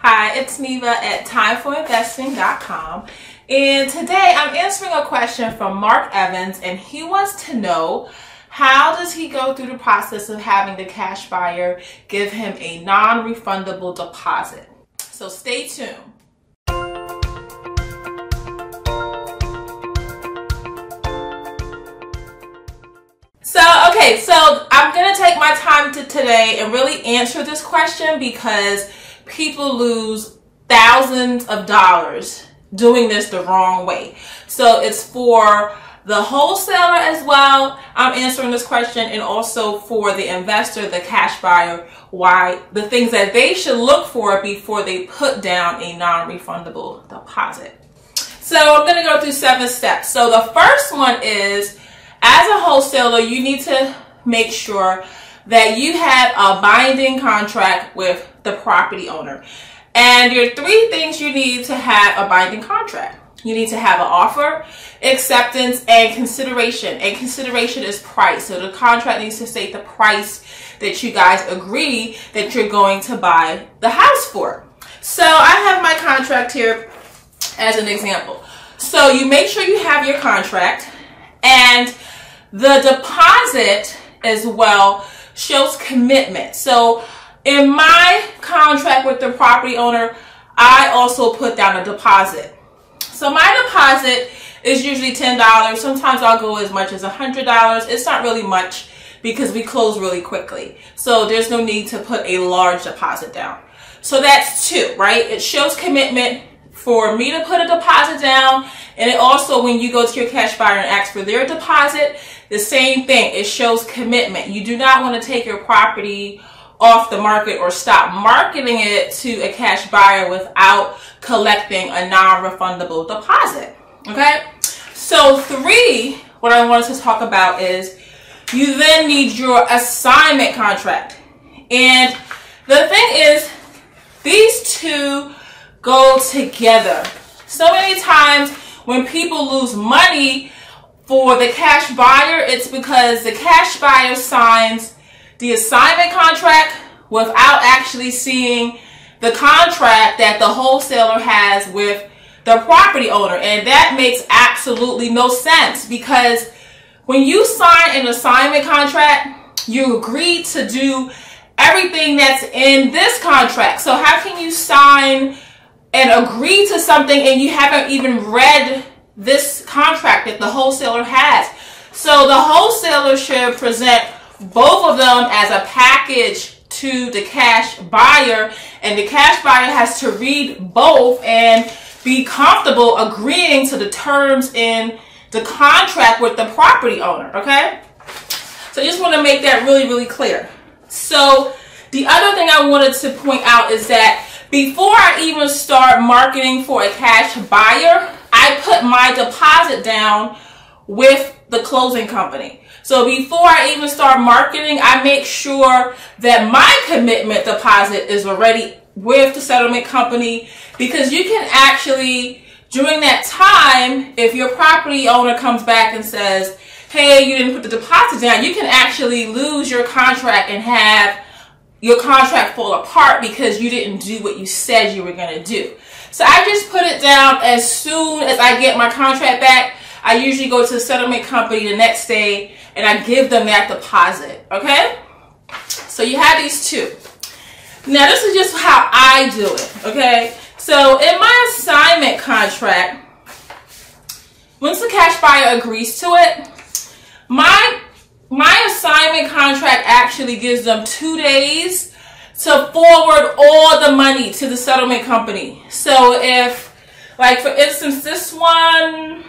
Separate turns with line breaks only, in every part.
Hi, it's Neva at timeforinvesting.com, and today I'm answering a question from Mark Evans, and he wants to know, how does he go through the process of having the cash buyer give him a non-refundable deposit? So stay tuned. So I'm going to take my time today and really answer this question because people lose thousands of dollars doing this the wrong way. So it's for the wholesaler as well. I'm answering this question, and also for the investor, the cash buyer, why the things that they should look for before they put down a non-refundable deposit. So I'm going to go through 7 steps. So the first one is, as a wholesaler, you need to make sure that you have a binding contract with the property owner. And there are 3 things you need to have a binding contract. You need to have an offer, acceptance, and consideration. And consideration is price. So the contract needs to state the price that you guys agree that you're going to buy the house for. So I have my contract here as an example. So you make sure you have your contract, and the deposit as well shows commitment. So in my contract with the property owner, I also put down a deposit. So my deposit is usually $10. Sometimes I'll go as much as $100. It's not really much because we close really quickly. So there's no need to put a large deposit down. So that's 2, right? It shows commitment for me to put a deposit down. And it also, when you go to your cash buyer and ask for their deposit, the same thing. It shows commitment. You do not want to take your property off the market or stop marketing it to a cash buyer without collecting a non-refundable deposit. Okay? So 3, what I wanted to talk about is you then need your assignment contract. And the thing is, these 2 go together. So many times when people lose money for the cash buyer, it's because the cash buyer signs the assignment contract without actually seeing the contract that the wholesaler has with the property owner. And that makes absolutely no sense, because when you sign an assignment contract, you agree to do everything that's in this contract. So how can you sign and agree to something and you haven't even read this contract that the wholesaler has? So the wholesaler should present both of them as a package to the cash buyer, and the cash buyer has to read both and be comfortable agreeing to the terms in the contract with the property owner. Okay? So I just want to make that really, really clear. So the other thing I wanted to point out is that before I even start marketing for a cash buyer, I put my deposit down with the closing company. So before I even start marketing, I make sure that my commitment deposit is already with the settlement company, because you can actually, during that time, if your property owner comes back and says, hey, you didn't put the deposit down, you can actually lose your contract and have your contract fall apart because you didn't do what you said you were going to do. So I just put it down as soon as I get my contract back. I usually go to the settlement company the next day and I give them that deposit. Okay? So you have these 2. Now this is just how I do it. Okay? So in my assignment contract, once the cash buyer agrees to it, my assignment contract actually gives them 2 days to forward all the money to the settlement company. So if, like for instance, this one,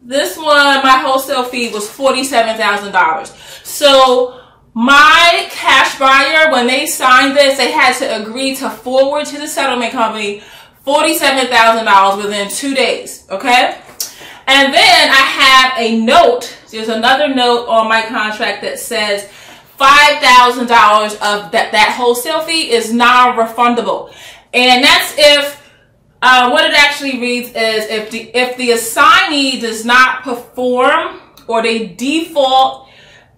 my wholesale fee was $47,000. So my cash buyer, when they signed this, they had to agree to forward to the settlement company $47,000 within 2 days. Okay? And then I have a note. There's another note on my contract that says $5,000 of that wholesale fee is non-refundable. And that's if, what it actually reads is if the assignee does not perform or they default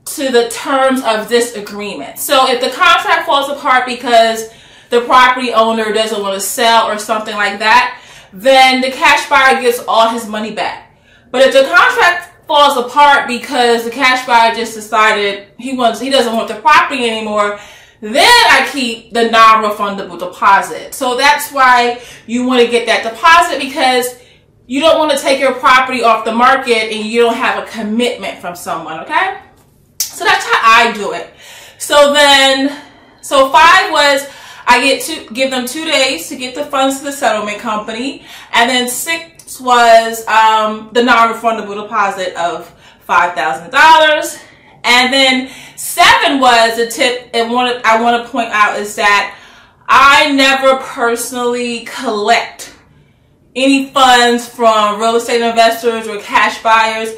to the terms of this agreement. So if the contract falls apart because the property owner doesn't want to sell or something like that, then the cash buyer gets all his money back. But if the contract falls apart because the cash buyer just decided he doesn't want the property anymore, then I keep the non-refundable deposit. So that's why you want to get that deposit, because you don't want to take your property off the market and you don't have a commitment from someone, okay? So that's how I do it. So 5 was I get to give them 2 days to get the funds to the settlement company. And then 6 was the non-refundable deposit of $5,000. And then 7 was a tip, and I want to point out is that I never personally collect any funds from real estate investors or cash buyers.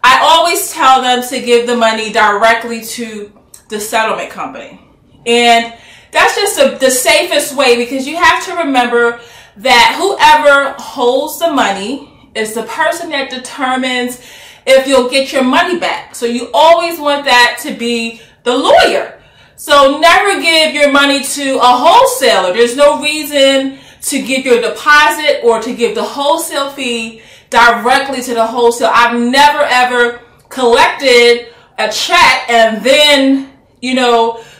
I always tell them to give the money directly to the settlement company. And that's just the safest way, because you have to remember that whoever holds the money is the person that determines if you'll get your money back. So you always want that to be the lawyer. So never give your money to a wholesaler. There's no reason to give your deposit or to give the wholesale fee directly to the wholesale. I've never ever collected a check and then,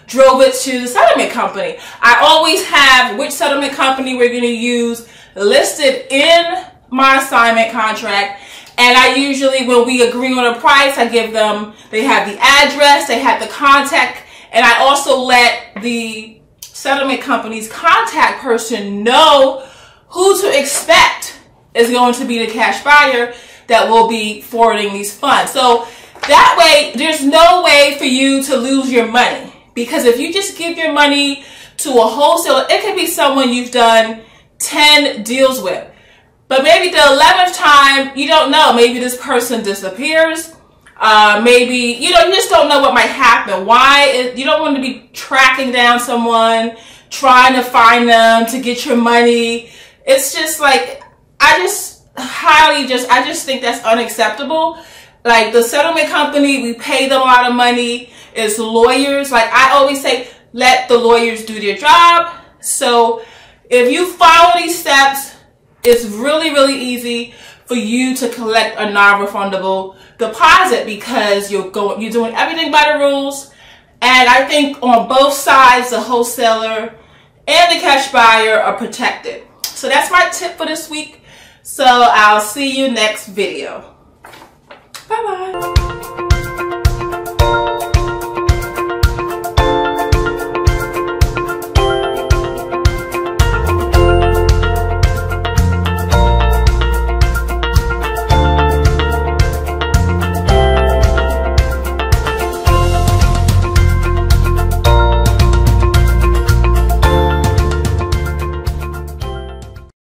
drove it to the settlement company. I always have which settlement company we're going to use listed in my assignment contract. And I usually, when we agree on a price, I give them, they have the address, they have the contact, and I also let the settlement company's contact person know who to expect is going to be the cash buyer that will be forwarding these funds. So that way, there's no way for you to lose your money. Because if you just give your money to a wholesaler, it could be someone you've done 10 deals with. But maybe the 11th time, you don't know. Maybe this person disappears. Maybe, you just don't know what might happen. You don't want to be tracking down someone, trying to find them to get your money. It's just like, I just think that's unacceptable. Like the settlement company, we pay them a lot of money. It's lawyers. Like I always say, let the lawyers do their job. So if you follow these steps, it's really, really easy for you to collect a non-refundable deposit, because you're doing everything by the rules. And I think on both sides, the wholesaler and the cash buyer are protected. So that's my tip for this week. So I'll see you next video. Bye-bye.